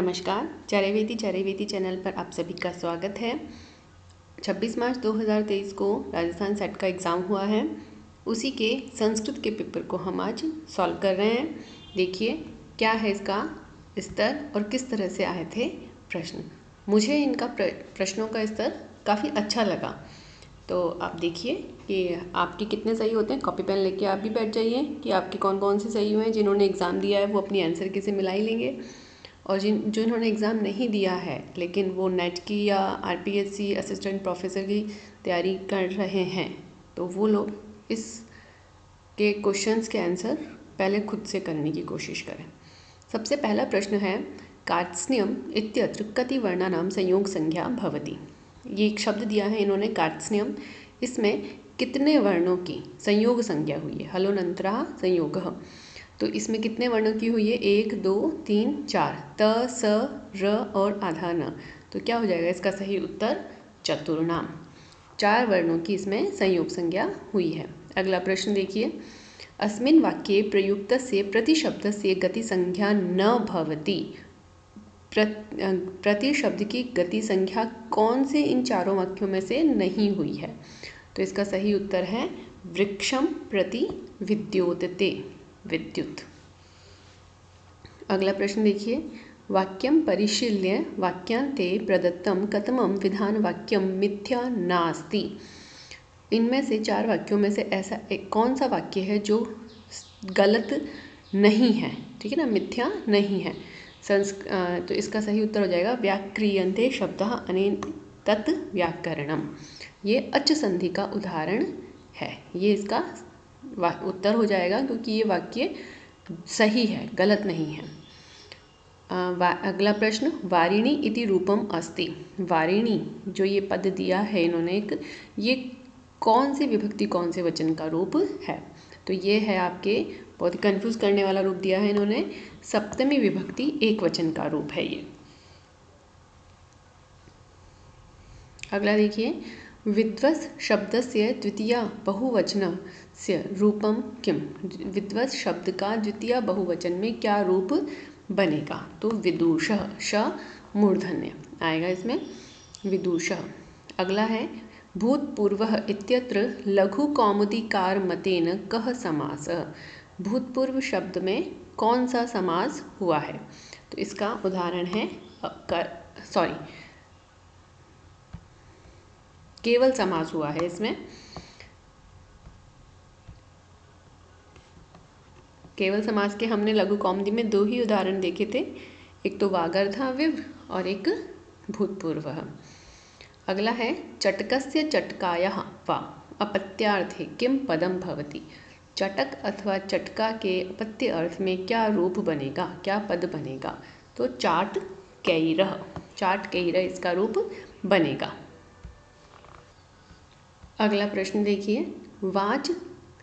नमस्कार, चारेवेती चैनल पर आप सभी का स्वागत है। 26 मार्च 2023 को राजस्थान सेट का एग्ज़ाम हुआ है। उसी के संस्कृत के पेपर को हम आज सॉल्व कर रहे हैं। देखिए क्या है इसका स्तर और किस तरह से आए थे प्रश्न। मुझे इनका प्रश्नों का स्तर काफ़ी अच्छा लगा। तो आप देखिए कि आपके कितने सही होते हैं। कॉपी पेन लेके आप भी बैठ जाइए कि आपके कौन कौन से सही हुए हैं। जिन्होंने एग्ज़ाम दिया है वो अपनी आंसर की से मिला ही लेंगे, और जिन्होंने एग्ज़ाम नहीं दिया है लेकिन वो नेट की या आरपीएससी असिस्टेंट प्रोफेसर की तैयारी कर रहे हैं, तो वो लोग इस के क्वेश्चंस के आंसर पहले खुद से करने की कोशिश करें। सबसे पहला प्रश्न है, कार्त्स्न्यम इत्यत्र कति वर्णानां संयोग संज्ञा भवति। ये एक शब्द दिया है इन्होंने कार्त्स्न्यम, इसमें कितने वर्णों की संयोग संज्ञा हुई है। हलोनंतरः संयोगः, तो इसमें कितने वर्णों की हुई है। 1 2 3 4, त स र और आधा न। तो क्या हो जाएगा इसका सही उत्तर चतुर्णाम। 4 वर्णों की इसमें संयोग संज्ञा हुई है। अगला प्रश्न देखिए, अस्मिन् वाक्ये प्रयुक्तस्य प्रतिशब्दस्य गति संज्ञा न भवति। प्रति शब्द की गति संख्या कौन से इन चारों वाक्यों में से नहीं हुई है। तो इसका सही उत्तर है वृक्षम प्रति विद्योतते, विद्युत। अगला प्रश्न देखिए, वाक्यम परिशील्य वाक्यांते प्रदत्तम कतमं विधान वाक्यम मिथ्या नास्ति। इनमें से 4 वाक्यों में से ऐसा कौन सा वाक्य है जो गलत नहीं है, ठीक है ना, मिथ्या नहीं है। तो इसका सही उत्तर हो जाएगा व्याक्रियन्ते शब्दः अनेन तत् व्याकरणम। ये अच संधि का उदाहरण है। ये इसका उत्तर हो जाएगा क्योंकि ये वाक्य सही है, गलत नहीं है। अगला प्रश्न, वारिणी इति रूपम अस्ति। वारिणी जो ये पद दिया है इन्होंने एक, ये कौन सी विभक्ति कौन से वचन का रूप है। तो ये है आपके बहुत ही कंफ्यूज करने वाला रूप दिया है इन्होंने, सप्तमी विभक्ति एक वचन का रूप है ये। अगला देखिए, विद्वस् शब्दस्य द्वितीया बहुवचनस्य रूपम किम। विद्वस् शब्द का द्वितीय बहुवचन में क्या रूप बनेगा। तो विदुषः, श मूर्धन्य आएगा इसमें, विदुषः। अगला है, भूतपूर्वः इत्यत्र लघु कौमुदीकार मतेन कः समासः। भूतपूर्व शब्द में कौन सा समास हुआ है। तो इसका उदाहरण है केवल समास हुआ है इसमें। केवल समास के हमने लघु कौमुदी में 2 ही उदाहरण देखे थे, एक तो वागर्धाविव और एक भूतपूर्वः। अगला है, चटकस्य चटकायाः वा अपत्यार्थे किम पदम भवति। चटक अथवा चटका के अपत्य अर्थ में क्या रूप बनेगा, क्या पद बनेगा। तो चाट कैरः, चाट कैरः इसका रूप बनेगा। अगला प्रश्न देखिए, वाच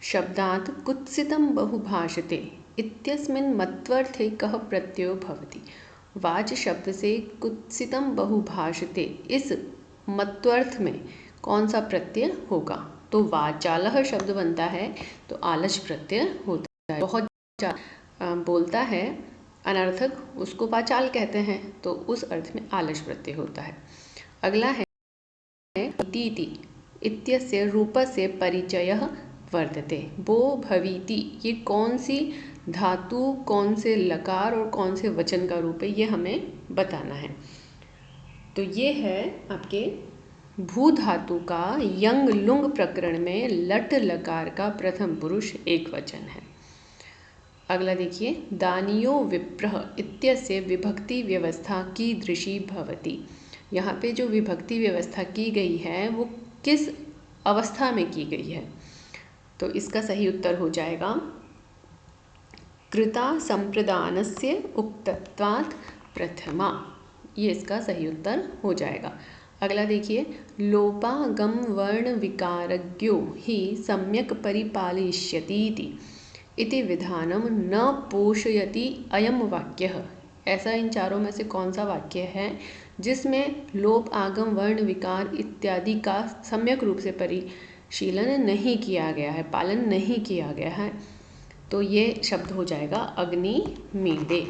शब्दात् कुत्सितं बहुभाषते इत्यस्मिन् मत्वर्थे कः प्रत्ययो भवति। वाच शब्द से कुत्सितं बहुभाषते, इस मत्वर्थ में कौन सा प्रत्यय होगा। तो वाचालः शब्द बनता है तो आलस प्रत्यय होता है। बहुत बोलता है अनर्थक, उसको वाचाल कहते हैं, तो उस अर्थ में आलस प्रत्यय होता है। अगला है, इति इत्यस्य रूपस्य परिचयः वर्तते। बो भवीति, ये कौन सी धातु, कौन से लकार और कौन से वचन का रूप है, ये हमें बताना है। तो ये है आपके भू धातु का यंग लुंग प्रकरण में लट लकार का प्रथम पुरुष एक वचन है। अगला देखिए, दानियो विप्रः इत्यस्य विभक्ति व्यवस्था कीदृशी भवति। यहाँ पे जो विभक्ति व्यवस्था की गई है वो किस अवस्था में की गई है। तो इसका सही उत्तर हो जाएगा कृता संप्रदानस्य उक्तत्वात् प्रथमा। ये इसका सही उत्तर हो जाएगा। अगला देखिए, लोपागम वर्ण विकारज्ञो ही सम्यक परिपालयिष्यति इति विधानम न पोषयति अयम वाक्यः। ऐसा इन चारों में से कौन सा वाक्य है जिसमें लोप आगम वर्ण विकार इत्यादि का सम्यक रूप से परिशीलन नहीं किया गया है, पालन नहीं किया गया है। तो ये शब्द हो जाएगा अग्नि मीडे।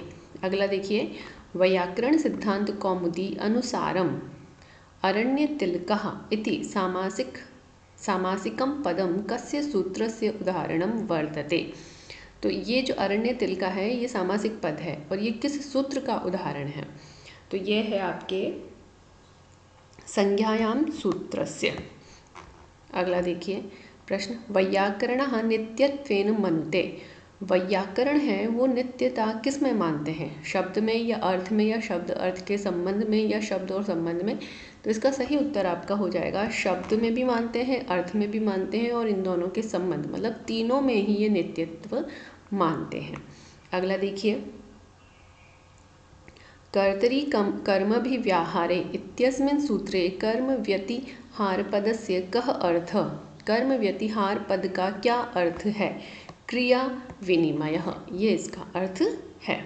अगला देखिए, वैयाकरण सिद्धांत कौमुदी अनुसारम अरण्यतिलकः इति सामासिकं पदं कस्य सूत्रस्य उदाहरणं वर्तते। तो ये जो अरण्यतिलका है ये सामासिक पद है और ये किस सूत्र का उदाहरण है? तो ये है आपके संज्ञायाम सूत्रस्य। अगला देखिए प्रश्न, वैयाकरणः नित्यत्वेन मनुते। वैयाकरण है वो नित्यता किस में मानते हैं? शब्द में या अर्थ में या शब्द अर्थ के संबंध में या शब्द और संबंध में? तो इसका सही उत्तर आपका हो जाएगा शब्द में भी मानते हैं, अर्थ में भी मानते हैं और इन दोनों के संबंध, मतलब तीनों में ही ये नित्यत्व मानते हैं। अगला देखिए, कर्तरी कर्मभिव्याहारे इत्यस्मिन् सूत्रे कर्म व्यतिहार पदस्य कः अर्थः? कर्म व्यतिहार पद का क्या अर्थ है? क्रिया विनिमयः, ये इसका अर्थ है।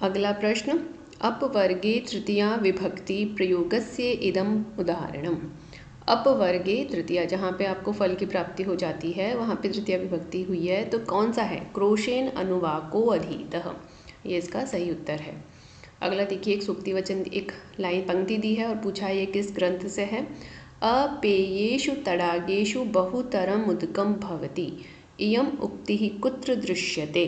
अगला प्रश्न, अपवर्गे तृतीया विभक्ति प्रयोगस्य इदम् उदाहरणम्। अपवर्गे तृतीया, जहाँ पे आपको फल की प्राप्ति हो जाती है वहाँ पे तृतीया विभक्ति हुई है, तो कौन सा है? क्रोशेन अनुवाको अधीतः, ये इसका सही उत्तर है। अगला देखिए, एक सूक्ति वचन, एक लाइन पंक्ति दी है और पूछा है ये किस ग्रंथ से है? अपेयेषु तडागेषु बहुतरम उदकम भवति, इयम उक्तिः कुत्र दृश्यते?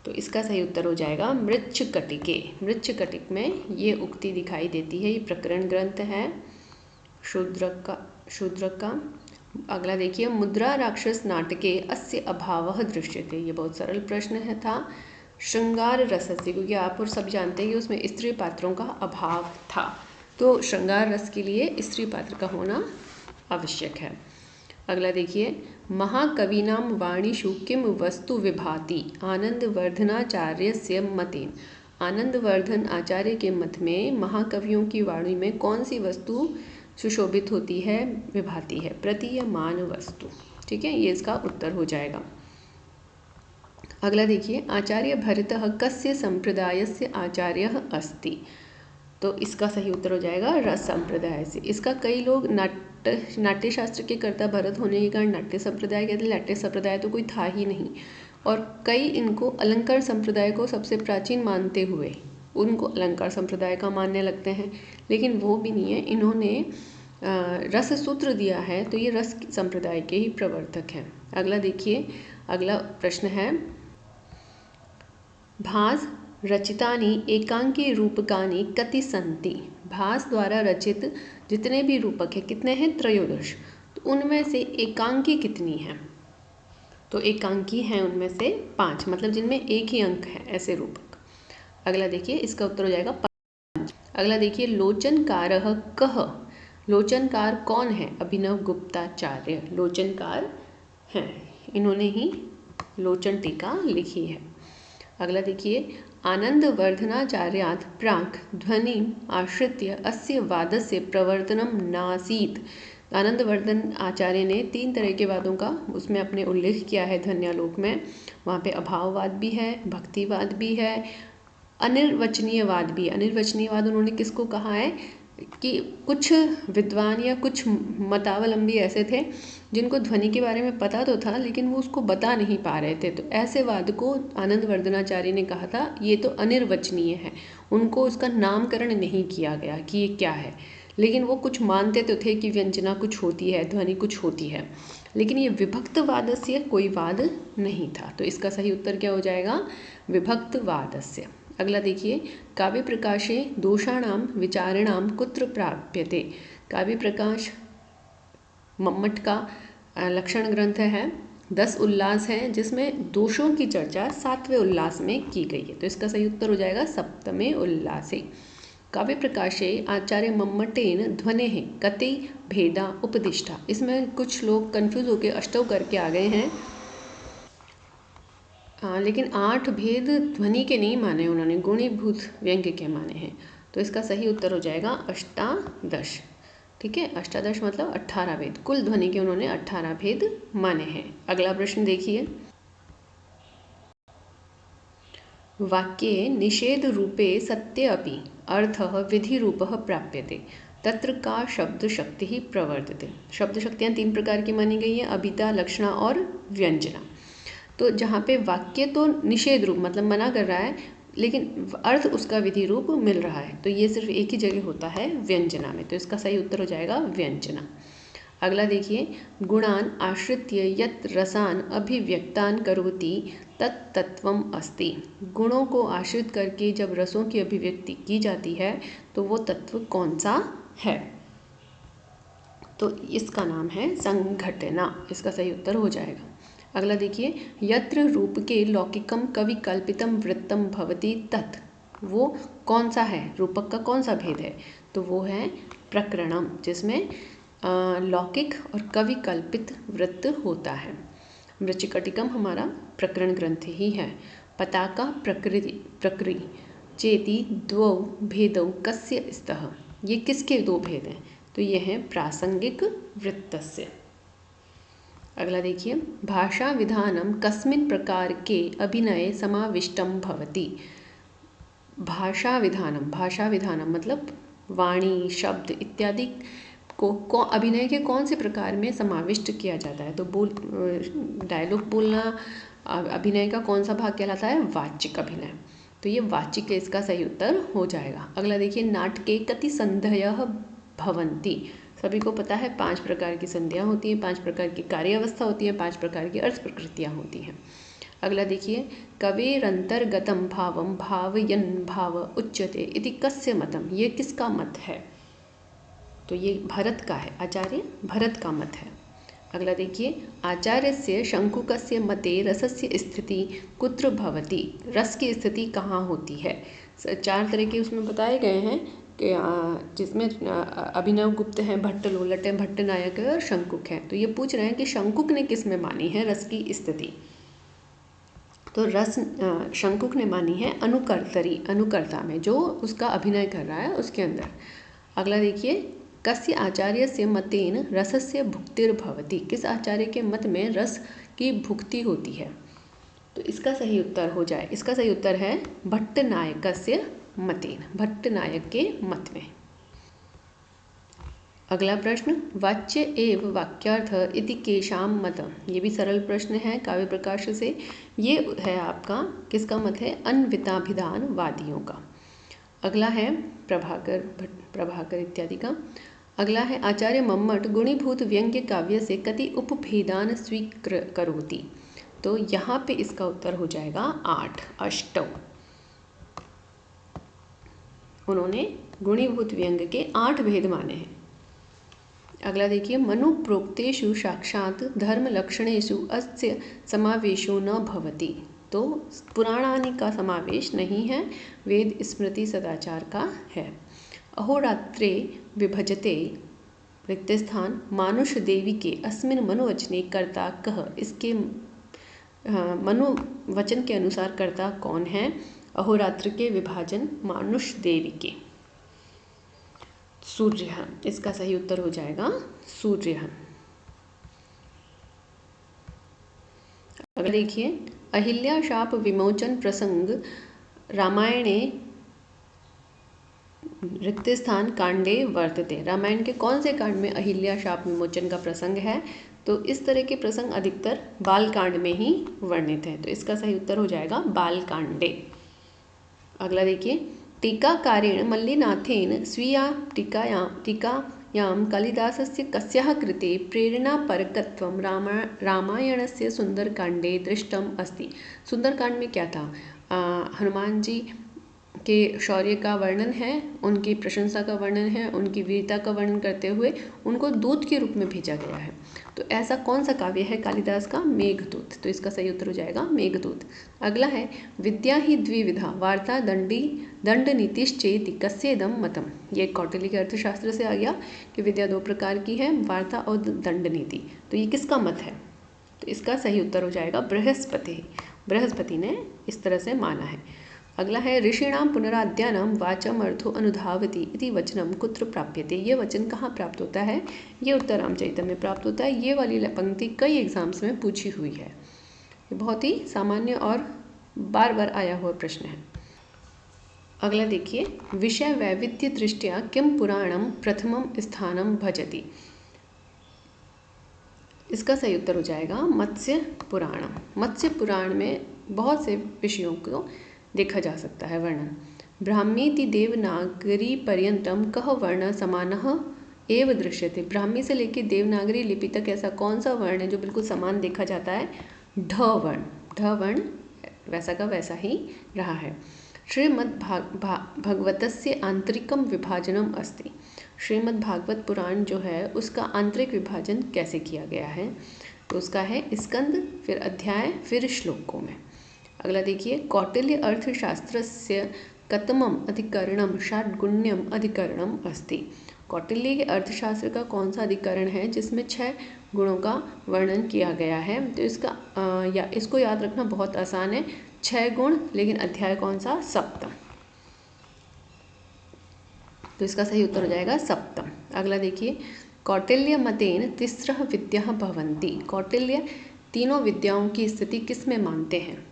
तो इसका सही उत्तर हो जाएगा मृच्छकटिके। मृच्छकटिक में ये उक्ति दिखाई देती है। ये प्रकरण ग्रंथ है शूद्रक का। अगला देखिए, मुद्रा राक्षस नाटके अस्य अभावः दृश्यते। ये बहुत सरल प्रश्न है था। श्रृंगार रस से, क्योंकि आप और सब जानते हैं कि उसमें स्त्री पात्रों का अभाव था, तो श्रृंगार रस के लिए स्त्री पात्र का होना आवश्यक है। अगला देखिए, महाकवीनां वाणीषु किम वस्तु विभाति आनंदवर्धनाचार्यस्य मतेन। आनंदवर्धन आचार्य के मत में महाकवियों की वाणी में कौन सी वस्तु सुशोभित होती है, विभाती है? प्रतीयमान वस्तु। ठीक है, ये इसका उत्तर हो जाएगा। अगला देखिए, आचार्य भरतः कस्य संप्रदायस्य आचार्यः अस्ति? तो इसका सही उत्तर हो जाएगा रस संप्रदाय से। इसका कई लोग नाट्य शास्त्र के कर्ता भरत होने के कारण नाट्य संप्रदाय कहते हैं। नाट्य संप्रदाय तो कोई था ही नहीं, और कई इनको अलंकार संप्रदाय को सबसे प्राचीन मानते हुए उनको अलंकार संप्रदाय का मानने लगते हैं, लेकिन वो भी नहीं है। इन्होंने रस सूत्र दिया है, तो ये रस संप्रदाय के ही प्रवर्तक हैं। अगला देखिए, अगला प्रश्न है, भास रचितानि एकांकी रूपकानि कति सन्ति? भास द्वारा रचित जितने भी रूपक हैं कितने हैं? त्रयोदश। तो उनमें से एकांकी कितनी हैं? तो एकांकी हैं उनमें से 5, मतलब जिनमें एक ही अंक है, ऐसे रूपक। अगला देखिए, इसका उत्तर हो जाएगा 5। अगला देखिए, लोचनकारः कः? लोचनकार कौन है? अभिनव गुप्ताचार्य लोचनकार हैं, इन्होंने ही लोचन टीका लिखी है। अगला देखिए, आनंदवर्धनाचार्यात् प्राक् ध्वनिम् आश्रित्य अस्य वादस्य प्रवर्तनम नासीत्। आनंदवर्धन आचार्य ने 3 तरह के वादों का उसमें अपने उल्लेख किया है ध्वन्यालोक में। वहाँ पे अभाववाद भी है, भक्तिवाद भी है, अनिर्वचनीयवाद भी। अनिर्वचनीयवाद उन्होंने किसको कहा है कि कुछ विद्वान या कुछ मतावलंबी ऐसे थे जिनको ध्वनि के बारे में पता तो था, लेकिन वो उसको बता नहीं पा रहे थे। तो ऐसे वाद को आनंदवर्धनाचार्य ने कहा था ये तो अनिर्वचनीय है। उनको उसका नामकरण नहीं किया गया कि ये क्या है, लेकिन वो कुछ मानते तो थे कि व्यंजना कुछ होती है, ध्वनि कुछ होती है, लेकिन ये विभक्तवादस्य कोई वाद नहीं था। तो इसका सही उत्तर क्या हो जाएगा? विभक्तवादस्य। अगला देखिए, काव्य प्रकाशे दोषाणां विचारणां कुत्र प्राप्यते? काव्य प्रकाश मम्मट का लक्षण ग्रंथ है। 10 उल्लास हैं जिसमें दोषों की चर्चा 7वें उल्लास में की गई है। तो इसका सही उत्तर हो जाएगा 7वें उल्लासे। काव्य प्रकाशे आचार्य मम्मटेन ध्वनेः कति भेदा उपदिष्टा। इसमें कुछ लोग कंफ्यूज होकर अष्टव करके आ गए हैं, लेकिन 8 भेद ध्वनि के नहीं माने उन्होंने, गुणीभूत व्यंग्य के माने हैं। तो इसका सही उत्तर हो जाएगा अष्टादश। ठीक है, अष्टादश मतलब 18 भेद, कुल ध्वनि के उन्होंने 18 भेद माने हैं। अगला प्रश्न देखिए, वाक्ये निषेध रूपे सत्ये अपि अर्थः विधि रूपः प्राप्यते तत्र का शब्द शक्ति ही प्रवर्तते। शब्द शक्तियाँ 3 प्रकार की मानी गई हैं, अभिता, लक्षणा और व्यंजना। तो जहाँ पे वाक्य तो निषेध रूप मतलब मना कर रहा है, लेकिन अर्थ उसका विधि रूप मिल रहा है, तो ये सिर्फ एक ही जगह होता है व्यंजना में, तो इसका सही उत्तर हो जाएगा व्यंजना। अगला देखिए, गुणान आश्रित्य यत् रसान अभिव्यक्तान करोति तत् तत्वम अस्ति। गुणों को आश्रित करके जब रसों की अभिव्यक्ति की जाती है तो वो तत्व कौन सा है? तो इसका नाम है संघटना, इसका सही उत्तर हो जाएगा। अगला देखिए, यत्र रूप के लौकिकम कविकल्पितम वृत्तम भवति तत्, वो कौन सा है, रूपक का कौन सा भेद है? तो वो है प्रकरणम, जिसमें लौकिक और कवि कल्पित वृत्त होता है। मृच्छकटिकम हमारा प्रकरण ग्रंथ ही है। पताका प्रकृति चेति द्वौ भेदौ कस्य स्तः, ये किसके दो भेद हैं? तो ये हैं प्रासंगिक वृत्तस्य। अगला देखिए, भाषा विधानम कस्मिन् प्रकार के अभिनय समाविष्टम भवति। भाषा विधानम मतलब वाणी, शब्द इत्यादि को अभिनय के कौन से प्रकार में समाविष्ट किया जाता है? तो डायलॉग बोलना अभिनय का कौन सा भाग कहलाता है? वाचिक अभिनय। तो ये वाचिक है, इसका सही उत्तर हो जाएगा। अगला देखिए, नाटके कति संधयः भवन्ति। सभी को पता है 5 प्रकार की संधियाँ होती हैं, 5 प्रकार की कार्यावस्था होती है, 5 प्रकार की अर्थ प्रकृतियाँ होती हैं। अगला देखिए, कवेरंतर्गतम भावम भावयन् भाव उच्यते इति कस्य मतम, ये किसका मत है? तो ये भरत का है, आचार्य भरत का मत है। अगला देखिए, आचार्यस्य शंकुकस्य मते रसस्य स्थिति कुत्र भवति। रस की स्थिति कहाँ होती है? 4 तरह के उसमें बताए गए हैं कि जिसमें अभिनव गुप्त हैं, भट्ट लोलट हैं, भट्ट नायक है और शंकुक हैं। तो ये पूछ रहे हैं कि शंकुक ने किस में मानी है रस की स्थिति? तो रस शंकुक ने मानी है अनुकर्ता में, जो उसका अभिनय कर रहा है उसके अंदर। अगला देखिए, कस्य आचार्यस्य मतेन रसस्य भुक्तिर्भवति, किस आचार्य के मत में रस की भुक्ति होती है? तो इसका सही उत्तर हो जाए, इसका सही उत्तर है भट्ट नायकस्य मतेन, भट्ट नायक के मत में। अगला प्रश्न, वाच्य एव वाक्यार्थ इति केशाम मतम। ये भी सरल प्रश्न है काव्य प्रकाश से। ये है आपका किसका मत है? अन्विताभिधान वादियों का। अगला है प्रभाकर इत्यादि का। अगला है, आचार्य मम्मट गुणीभूत व्यंग्य काव्य से कति उपभेदान स्वीकरोति। तो यहाँ पे इसका उत्तर हो जाएगा 8, अष्टौ। उन्होंने गुणीभूत व्यंग्य के 8 भेद माने हैं। अगला देखिए, मनु प्रोक्तेषु साक्षात धर्म लक्षणेषु अस्य समावेशो न भवति। तो पुराणानि का समावेश नहीं है, वेद स्मृति सदाचार का है। अहोरात्रे विभजते रिक्तस्थान मानुष देवी के अस्मिन मनुवचने कर्ता कः, इसके मनुवचन के अनुसार कर्ता कौन है? अहोरात्र के विभाजन मानुष देवी के। सूर्य, इसका सही उत्तर हो जाएगा सूर्य। अगर देखिए, अहिल्या शाप विमोचन प्रसंग रामायणे रिक्तस्थान कांडे वर्तते। रामायण के कौन से कांड में अहिल्या शाप विमोचन का प्रसंग है? तो इस तरह के प्रसंग अधिकतर बाल कांड में ही वर्णित है, तो इसका सही उत्तर हो जाएगा बाल कांडे। अगला देखिए, टीकाकारेण मल्लिनाथेन स्वीया टीकायां कालिदासस्य कस्याः कृते प्रेरणापरकत्वं रामायणस्य सुंदरकांडे दृष्टम अस्ति। सुंदरकांड में क्या था? हनुमान जी के शौर्य का वर्णन है, उनकी प्रशंसा का वर्णन है, उनकी वीरता का वर्णन करते हुए उनको दूत के रूप में भेजा गया है। तो ऐसा कौन सा काव्य है कालिदास का? मेघदूत। तो इसका सही उत्तर हो जाएगा मेघदूत। अगला है, विद्या ही द्विविधा वार्ता दंड नीतिश्चेति कस्येदम मतम। ये कौटिल्य के अर्थशास्त्र से आ गया कि विद्या 2 प्रकार की है, वार्ता और दंड नीति। तो ये किसका मत है? तो इसका सही उत्तर हो जाएगा बृहस्पति ने इस तरह से माना है। अगला है, ऋषिणाम पुनराद्यानाम वाचम अर्थो अनुधावति इति वचनम कुत्र प्राप्यते। ये वचन कहाँ प्राप्त होता है? ये उत्तर रामचरित में प्राप्त होता है। ये वाली पंक्ति कई एग्जाम्स में पूछी हुई है, ये बहुत ही सामान्य और बार बार आया हुआ प्रश्न है। अगला देखिए, विषय वैविध्य दृष्टिया किम पुराणम प्रथमम स्थानम भजति। इसका सही उत्तर हो जाएगा मत्स्य पुराणम। मत्स्य पुराण में बहुत से विषयों को देखा जा सकता है वर्णन। ब्राह्मीति देवनागरी पर्यंतम कह वर्ण समानः एव दृश्यते। ब्राह्मी से लेकर देवनागरी लिपि तक ऐसा कौन सा वर्ण है जो बिल्कुल समान देखा जाता है? ढ वर्ण। ढ वर्ण वैसा का वैसा ही रहा है। श्रीमद्भागवतस्य आंतरिकम विभाजनम अस्ति। श्रीमद् भागवत पुराण जो है उसका आंतरिक विभाजन कैसे किया गया है? तो उसका है स्कंद, फिर अध्याय, फिर श्लोकों में। अगला देखिए, कौटिल्य अर्थशास्त्रस्य कतमम अधिकरणम षाड्गुण्यम अधिकरणम अस्ति। कौटिल्य के अर्थशास्त्र का कौन सा अधिकरण है जिसमें 6 गुणों का वर्णन किया गया है? तो इसको याद रखना बहुत आसान है। 6 गुण, लेकिन अध्याय कौन सा? सप्तम। तो इसका सही उत्तर हो जाएगा सप्तम। अगला देखिए, कौटिल्य मतेन तिस्रः विद्याः भवन्ति। कौटिल्य तीनों विद्याओं की स्थिति किस में मानते हैं?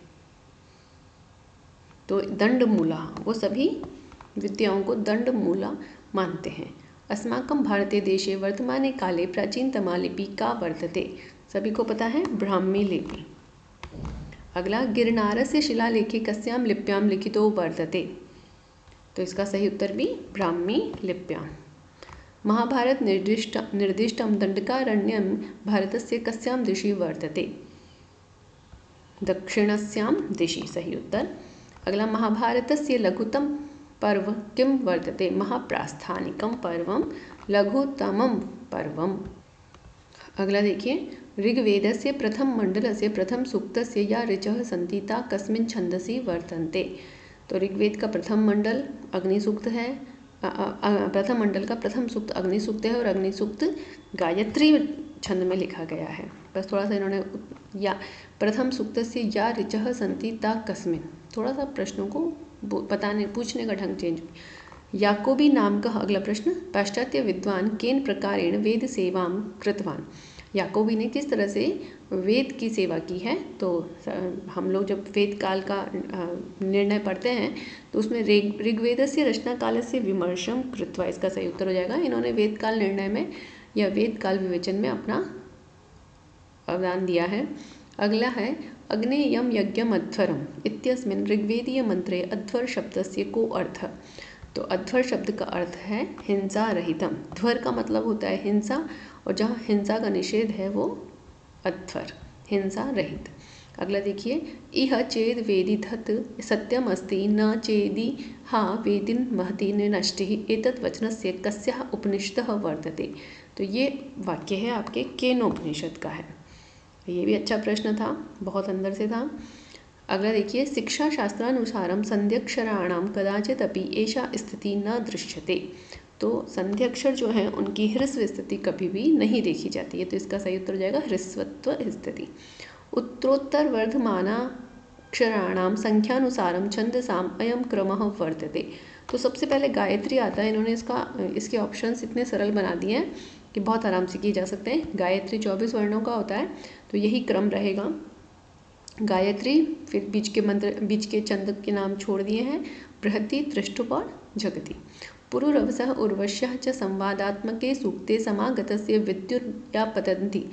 तो दंडमूला, वो सभी विद्याओं को दंडमूला मानते हैं। अस्माकं भारते देशे वर्तमाने काले प्राचीनतमा लिपि का वर्तते। सभी को पता है, ब्राह्मी लिपि। अगला, गिरनारस्य शिलालेखे कस्यां लिप्यां लिखितो वर्तते। तो इसका सही उत्तर भी ब्राह्मी लिप्यां। महाभारत निर्दिष्टं दंडकारण्यं भारतस्य कस्यां दिशि वर्तते? दक्षिणस्यां दिशि, सही उत्तर। अगला, महाभारतस्य लघुतम पर्व किं वर्तते? महाप्रास्थानिकं पर्वं लघुतमं पर्वम्। अगला देखिए, ऋग्वेदस्य प्रथम मंडलस्य प्रथम सूक्तस्य या ऋचः सन्ति ता कस्मिन् छन्दसि वर्तन्ते। तो ऋग्वेद का प्रथम मंडल अग्नि सूक्त है। प्रथम मंडल का प्रथम सूक्त अग्नि सूक्त है और अग्नि सूक्त गायत्री छंद में लिखा गया है। बस थोड़ा सा इन्होंने या प्रथम सूक्त से या ऋचः सन्ति ता कस्मिन्, थोड़ा सा प्रश्नों को पूछने का ढंग चेंज। याकोबी नाम का अगला प्रश्न, पाश्चात्य विद्वान केन प्रकारेण वेद सेवां कृतवान। याकोबी ने किस तरह से वेद की सेवा की है? तो हम लोग जब वेद काल का निर्णय पढ़ते हैं तो उसमें ऋग्वेदस्य रचना कालस्य विमर्शम कृत्वा, इसका सही उत्तर हो जाएगा। इन्होंने वेद काल निर्णय में या वेद काल विवेचन में अपना अवदान दिया है। अगला है, अग्नेयम यज्ञम अध्वरम इत्यस्मिन् ऋग्वेदीय मंत्रे अध्वर शब्दस्य को अर्थ। तो अध्वर शब्द का अर्थ है हिंसा रहितम। ध्वर का मतलब होता है हिंसा, और जहाँ हिंसा का निषेध है वो अध्वर, हिंसा रहित। अगला देखिए, इह चेद वेदिधत सत्यम अस्ति न चेदि हा वेदिन महति निनष्टिः एतत् वचनस्य कस्याः उपनिषदः वर्तते। तो ये वाक्य है आपके केनोपनिषद का है। ये भी अच्छा प्रश्न था, बहुत अंदर से था। अगला देखिए, शिक्षा शास्त्रानुसारम संध्यक्षराणाम कदाचित अपि एषा स्थिति न दृश्यते। तो संध्यक्षर जो हैं उनकी ह्रस्व स्थिति कभी भी नहीं देखी जाती है। तो इसका सही उत्तर हो जाएगा ह्रस्वत्व स्थिति। उत्तरोत्तर वर्धमानाक्षराणाम संख्यानुसारम छंदसाम अयम क्रमः वर्तते। तो सबसे पहले गायत्री आता है। इन्होंने इसके ऑप्शंस इतने सरल बना दिए हैं कि बहुत आराम से किए जा सकते हैं। गायत्री 24 वर्णों का होता है, तो यही क्रम रहेगा। गायत्री, फिर बीच के छंद के नाम छोड़ दिए हैं, बृहति, त्रिष्टुप और जगति। पुरुरवसः उर्वश्यः च संवादात्मके सूक्ते समागतस्य विद्युर्या पतन्ति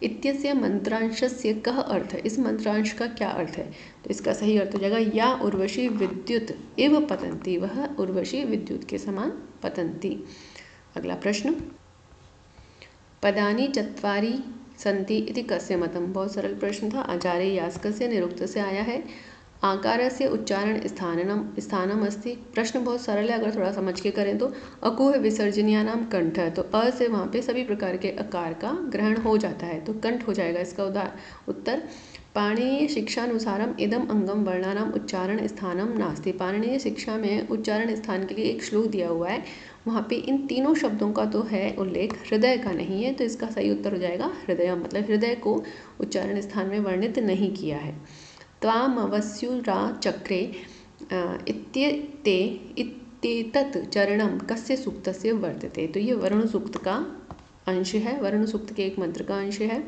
इत्यस्य मंत्रांशस्य कः अर्थ। इस मंत्रांश का क्या अर्थ है? तो इसका सही अर्थ हो जाएगा या उर्वशी विद्युत एव पतन्ति, वह उर्वशी विद्युत के समान पतन्ति। अगला प्रश्न, पदानि चत्वारि सन्ति इति कस्य मतम। बहुत सरल प्रश्न था, आचार्य यास्कस्य निरुक्त से आया है। आकारस्य उच्चारण स्थानम अस्ति। प्रश्न बहुत सरल है, अगर थोड़ा समझ के करें तो। अकुह विसर्जनीयानाम कंठ, तो अ से वहाँ पे सभी प्रकार के आकार का ग्रहण हो जाता है, तो कंठ हो जाएगा इसका उत्तर। पाणिनीय शिक्षानुसारम इदम अंगम वर्णानाम उच्चारण स्थानम नास्ति। पाणिनीय शिक्षा में उच्चारण स्थान के लिए एक श्लोक दिया हुआ है, वहाँ पे इन तीनों शब्दों का तो है उल्लेख, हृदय का नहीं है। तो इसका सही उत्तर हो जाएगा हृदय, मतलब हृदय को उच्चारण स्थान में वर्णित नहीं किया है। त्वामवस्युरा चक्रे इत्येतत् चरणम कस्य सूक्तस्य वर्तते। तो ये वरुण सूक्त का अंश है, वरुण सूक्त के एक मंत्र का अंश है।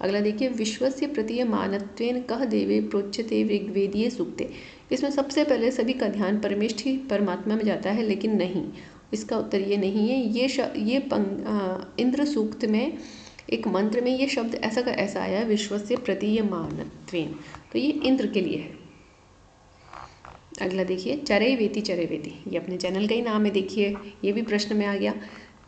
अगला देखिए, विश्वस्य प्रतीयमानत्वेन कह देवे प्रोच्यते ऋग्वेदीय सूक्ते। इसमें सबसे पहले सभी का ध्यान परमेष्ठी परमात्मा में जाता है, लेकिन नहीं, इसका उत्तर ये नहीं है। ये इंद्र सूक्त में एक मंत्र में ये शब्द ऐसा का ऐसा आया, विश्वस्य प्रतीयमानत्वेन, तो ये इंद्र के लिए है। अगला देखिए, चरैवेति चरैवेति, ये अपने चैनल का ही नाम है। देखिए ये भी प्रश्न में आ गया।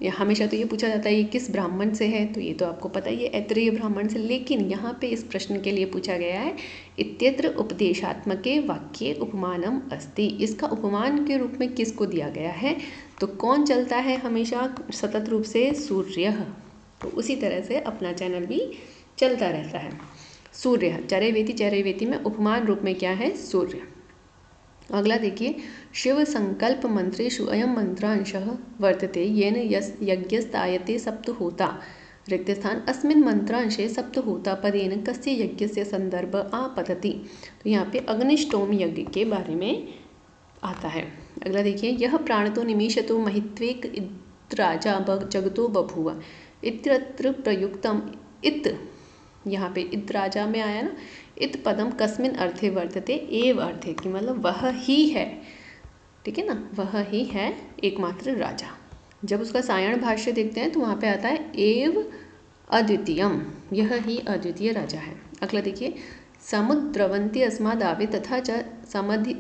ये हमेशा तो ये पूछा जाता है ये किस ब्राह्मण से है, तो ये तो आपको पता ही है, ऐत्रेय ब्राह्मण से। लेकिन यहाँ पे इस प्रश्न के लिए पूछा गया है इत्यत्र उपदेशात्मके वाक्ये उपमानम अस्ति, इसका उपमान के रूप में किसको दिया गया है, तो कौन चलता है हमेशा सतत रूप से, सूर्य। तो उसी तरह से अपना चैनल भी चलता रहता है। सूर्य, चरैवेति में उपमान रूप में क्या है, सूर्य। अगला देखिए, शिव संकल्प मंत्रेषु अयं मंत्रांशः वर्तते येन यज्ञस्तायते सप्तहोता, रिक्त स्थान अस्मिन् मंत्रांशे सप्तहोता पदेन कस्य यज्ञस्य संदर्भ आपतति। तो यहाँ पे अग्निष्टोम यज्ञ के बारे में आता है। अगला देखिए, यह प्राणतो निमीषतो महित्वेक इत्राजा जगतो बभूव, इत्यत्र प्रयुक्तम इत, यहाँ पे इत्राजा में आया ना, इत पदम कस्मिन अर्थे वर्तते, एव अर्थे, कि मतलब वह ही है, ठीक है ना, वह ही है एकमात्र राजा। जब उसका सायण भाष्य देखते हैं तो वहाँ पे आता है एव अद्वितीयम, यह ही अद्वितीय राजा है। अगला देखिए, समुद्रवंती अस्मादावे तथा च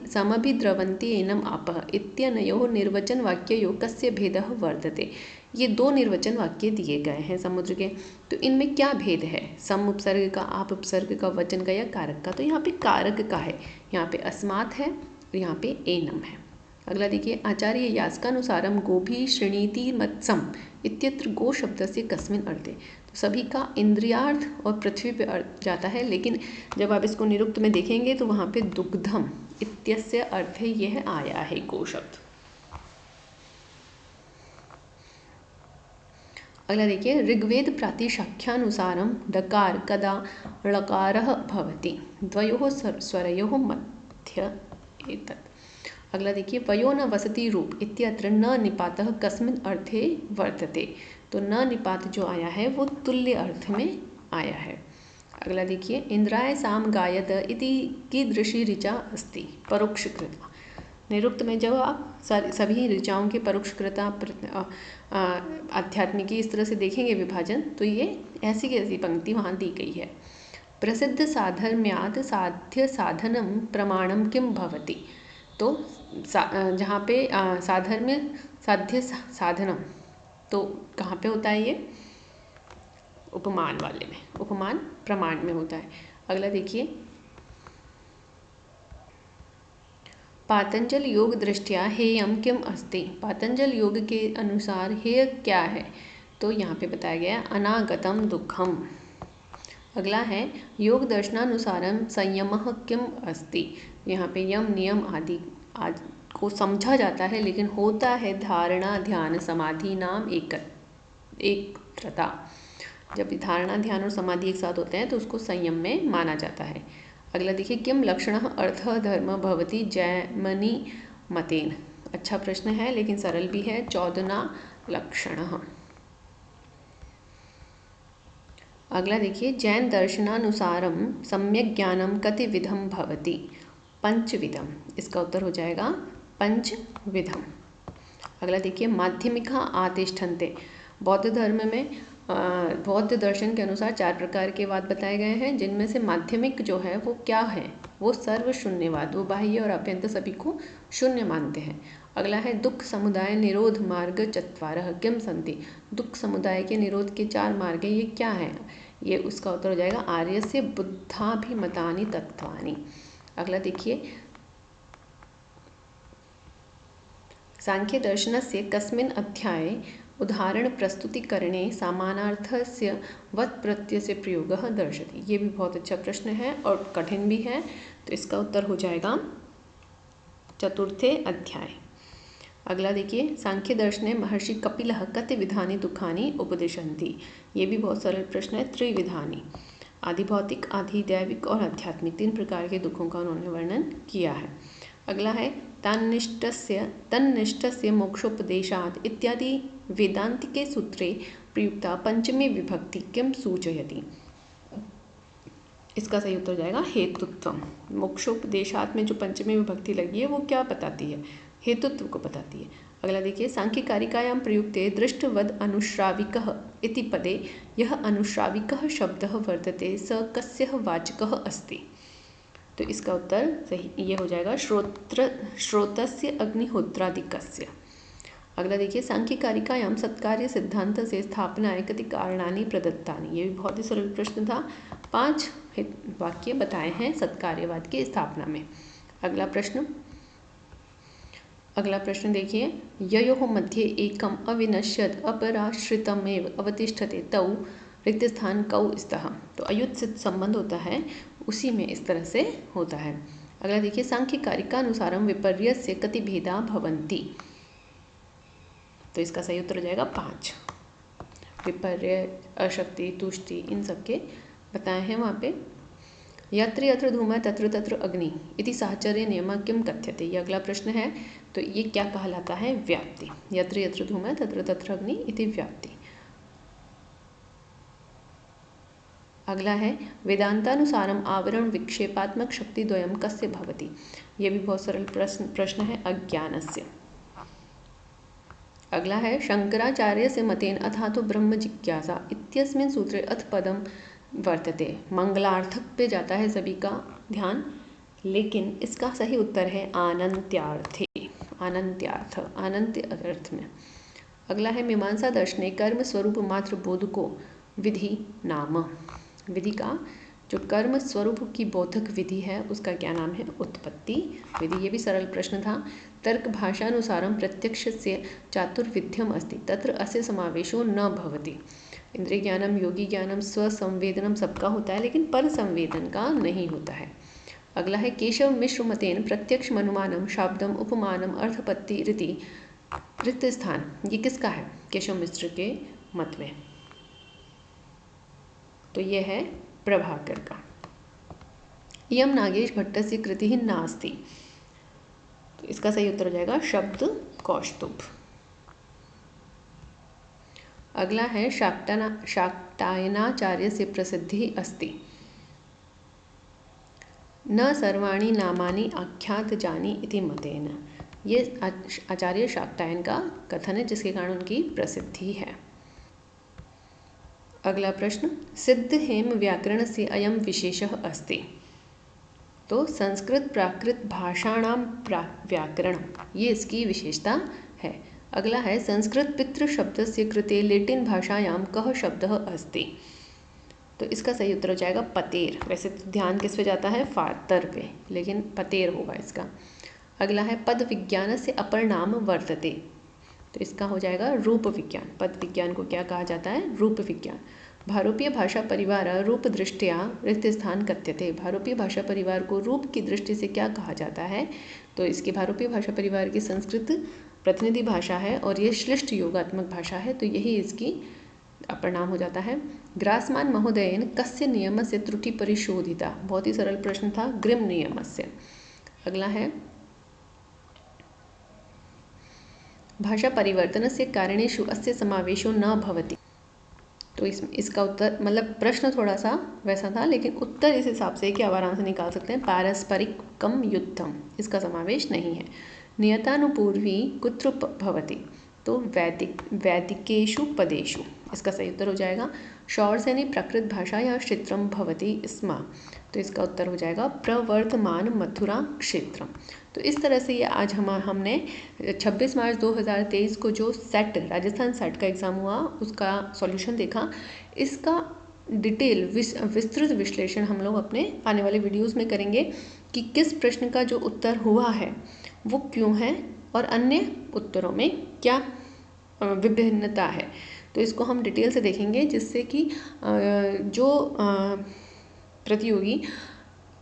समभिद्रवंती एनम आपः इत्यनयोः निर्वचन वाक्ययोः कस्य भेदः वर्तते। ये दो निर्वचन वाक्य दिए गए हैं समुद्र के, तो इनमें क्या भेद है, सम उपसर्ग का, आप उपसर्ग का, वचन का या कारक का। तो यहाँ पे कारक का है, यहाँ पे अस्मात् है और यहाँ पे एनम है। अगला देखिए, आचार्य यास्कानुसारम गोभी श्रेणीति मत्सम इत्यत्र गो शब्दस्य कस्मिन् अर्थे। तो सभी का इंद्रियार्थ और पृथ्वी पे अर्थ जाता है, लेकिन जब आप इसको निरुक्त में देखेंगे तो वहाँ पे दुग्धम इत्यस्य अर्थ यह आया है गो शब्द। अगला देखिए, ऋग्वेद प्रातिशाख्यानुसारम डकार कदा ळकारः भवति, द्वयोः स्वरयोः मध्य एतत्। अगला देखिए, वयो न वसति रूप इत्यत्र न निपातः कस्मिन् अर्थे वर्तते। तो न निपात जो आया है वो तुल्य अर्थ में आया है। अगला देखिए, इंद्राय साम गायत इति कीदृशी ऋचा अस्ति, परोक्षकृता। निरुक्त में जब आप सभी ऋचाओं के परोक्षकृता आध्यात्मिकी इस तरह से देखेंगे विभाजन, तो ये ऐसी की ऐसी पंक्ति वहाँ दी गई है। प्रसिद्ध साधर्म्यात् साध्य साधनम प्रमाणम किम भवति। तो जहाँ पे साधर्म्य साध्य साधनम, तो कहाँ पे होता है ये, उपमान वाले में, उपमान प्रमाण में होता है। अगला देखिए, पातंजल योग दृष्टिया हेयम किम अस्ति। पातंजल योग के अनुसार हेय क्या है, तो यहाँ पे बताया गया है अनागतम दुखम। अगला है, योग दर्शनानुसारम संयमः किम अस्ति। यहाँ पे यम नियम आदि को समझा जाता है, लेकिन होता है धारणा ध्यान समाधि नाम एकत्रता। जब धारणा ध्यान और समाधि एक साथ होते हैं तो उसको संयम में माना जाता है। अगला देखिए, किम लक्षणः अर्थ धर्म भवति जैमिनी मतेन। अच्छा प्रश्न है लेकिन सरल भी है। 14 लक्षणः। अगला देखिए, जैन दर्शनानुसारम सम्यक ज्ञानम कति विधम भवति, पंचविधम। इसका उत्तर हो जाएगा पंचविधम। अगला देखिए, माध्यमिका आतिष्ठन्ते। बौद्ध धर्म में बौद्ध दर्शन के अनुसार 4 प्रकार के वाद बताए गए हैं, जिनमें से माध्यमिक जो है वो क्या है, वो सर्व शून्यवाद, वो बाह्य और आभ्यंतर सभी को शून्य मानते हैं। अगला है, दुख समुदाय निरोध मार्ग चत्वारः किम सन्ति। दुख समुदाय के निरोध के 4 मार्ग ये क्या है, ये उसका उत्तर हो जाएगा आर्यस्य बुद्धाभिमतानि तत्वानि। अगला देखिए, सांख्य दर्शनस्य कस्मिन् अध्याये उदाहरण प्रस्तुतिकरणे समानार्थस्य वत् प्रत्ययस्य प्रयोगः दर्शति। ये भी बहुत अच्छा प्रश्न है और कठिन भी है, तो इसका उत्तर हो जाएगा 4थे अध्याय। अगला देखिए, सांख्य दर्शने महर्षि कपिलः कति विधानि दुखानि उपदिशन्ति। ये भी बहुत सरल प्रश्न है, त्रिविधानि। आधि भौतिक, आधि दैविक और आध्यात्मिक 3 प्रकार के दुखों का उन्होंने वर्णन किया है। अगला है, तन्निष्ठस्य मोक्षोपदेशात् इत्यादि वेदांतिके सूत्रे प्रयुक्ता पंचमी विभक्ति किम सूचयति। इसका सही उत्तर हो जाएगा हेतुत्वम। मोक्षोपदेशात् में जो पंचमी विभक्ति लगी है वो क्या बताती है, हेतुत्व को बताती है। अगला देखिए, सांख्यकारिकायां प्रयुक्ते दृष्टवद् अनुश्राविकः इति पदे यह अनुश्राविकः शब्दः वर्तते स कस्यः वाचकः अस्ति। तो इसका उत्तर सही ये हो जाएगा श्रोतस्य अग्निहोत्रादिकस्य। अगला देखिए, सांख्यकारिकायां सत्कार्य सिद्धांत से स्थापनाय कति कारणानि प्रदत्तानि। ये भी बहुत ही सरल प्रश्न था। 5 वाक्य बताए हैं सत्कार्यवाद की स्थापना में। अगला प्रश्न देखिए, ययोः मध्ये एकम अविनश्यत अपराश्रितमेव अवतिष्ठते तौ रिक्तस्थान कौ स्तः। तो अयुत्सित संबंध होता है, उसी में इस तरह से होता है। अगला देखिए, सांख्यकारिकानुसारम विपर्यस्य कति भेदा भवन्ति। तो इसका सही उत्तर हो जाएगा 5। विपर्य, अशक्ति, तुष्टि, इन सब के बताए हैं वहाँ पे। यत्र यत्र धूमः तत्र तत्र अग्नि इति साहचर्य नियमः किम कथ्यते। ये अगला प्रश्न है। तो ये क्या कहलाता है? व्याप्ति। यत्र यत्र धूमः तत्र तत्र अग्नि इति व्याप्ति। अगला है, वेदांतानुसारम आवरण विक्षेपात्मक शक्ति द्वयम कस्य भवति। ये भी बहुत सरल प्रश्न है, अज्ञानस्य। अगला है, शंकराचार्य से मतेन अथातो ब्रह्म जिज्ञासा इत्यस्मिन् सूत्रे अथ पदम वर्तते। मंगलार्थक पे जाता है सभी का ध्यान, लेकिन इसका सही उत्तर है आनंत्यार्थे। आनंत्यार्थ, अनंत्य अर्थ में। अगला है, मीमांसा दर्शने कर्म स्वरूप मात्र बोध को विधि नाम। विधि का जो कर्म स्वरूप की बोधक विधि है उसका क्या नाम है? उत्पत्ति विधि। ये भी सरल प्रश्न था। तर्क भाषानुसारम प्रत्यक्षस्य चातुर्विध्यम अस्ति तत्र अस्य समावेशो न भवति। इंद्रिय ज्ञानम, योगी ज्ञानम, स्वसंवेदनम सबका होता है, लेकिन पर संवेदन का नहीं होता है। अगला है, केशव मिश्र मतेन प्रत्यक्ष अनुमानम शाब्दम उपमानम अर्थपत्ति रीति रिक्त स्थान। ये किसका है? केशव मिश्र के मत में। तो ये है प्रभाकर का। इयं नागेश भट्टस्य कृति नास्ति। तो इसका सही उत्तर हो जाएगा शब्द कौस्तुभ। अगला है, शाक्टायनाचार्य से प्रसिद्धि अस्ति। न सर्वाणि नामानि आख्यात जानी इति मतेन। ये आचार्य शाक्टायन का कथन है, जिसके कारण उनकी प्रसिद्धि है। अगला प्रश्न, सिद्ध हेम व्याकरण से अयम विशेषः अस्ति। तो संस्कृत प्राकृत भाषाणाम व्याकरण, ये इसकी विशेषता है। अगला है, संस्कृत पितृ शब्द से कृते लेटिन भाषायाम कह शब्दः अस्ति। तो इसका सही उत्तर हो जाएगा पतेर। वैसे तो ध्यान किस पे जाता है? फादर पे, लेकिन पतेर होगा इसका। अगला है, पद विज्ञान से अपर नाम वर्तते। तो इसका हो जाएगा रूप विज्ञान। पद विज्ञान को क्या कहा जाता है? रूप विज्ञान। भारोपीय भाषा परिवार रूप दृष्टिया रिक्त स्थान कथ्यते। भारोपीय भाषा परिवार को रूप की दृष्टि से क्या कहा जाता है? तो इसकी भारोपीय भाषा परिवार की संस्कृत प्रतिनिधि भाषा है और ये श्लिष्ट योगात्मक भाषा है, तो यही इसकी अपर नाम हो जाता है। ग्रासमान महोदयन कस्य नियम से त्रुटि परिशोधिता। बहुत ही सरल प्रश्न था, ग्रिम नियम से। अगला है, भाषा परिवर्तन से कारणेषु अस्य समावेशो न भवति। तो इसका उत्तर, मतलब प्रश्न थोड़ा सा वैसा था, लेकिन उत्तर इस हिसाब से कि आप आराम से निकाल सकते हैं। पारस्परिकम युद्धम, इसका समावेश नहीं है। नियतानुपूर्वी कुत्र भवति। तो वैदिकेषु पदेषु, इसका सही उत्तर हो जाएगा शौर्सेनी प्राकृत भाषा या क्षेत्रम भवति स्म। तो इसका उत्तर हो जाएगा प्रवर्तमान मथुरा क्षेत्रम। तो इस तरह से ये आज हमने 26 मार्च 2023 को जो सेट राजस्थान सेट का एग्ज़ाम हुआ उसका सॉल्यूशन देखा। इसका डिटेल विस्तृत विश्लेषण हम लोग अपने आने वाले वीडियोस में करेंगे कि किस प्रश्न का जो उत्तर हुआ है वो क्यों है और अन्य उत्तरों में क्या विभिन्नता है। तो इसको हम डिटेल से देखेंगे, जिससे कि जो प्रतियोगी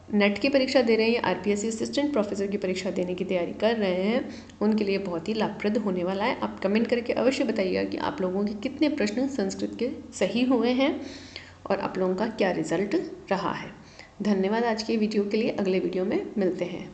नेट की परीक्षा दे रहे हैं या आरपीएससी असिस्टेंट प्रोफेसर की परीक्षा देने की तैयारी कर रहे हैं, उनके लिए बहुत ही लाभप्रद होने वाला है। आप कमेंट करके अवश्य बताइएगा कि आप लोगों के कितने प्रश्न संस्कृत के सही हुए हैं और आप लोगों का क्या रिजल्ट रहा है। धन्यवाद आज के वीडियो के लिए। अगले वीडियो में मिलते हैं।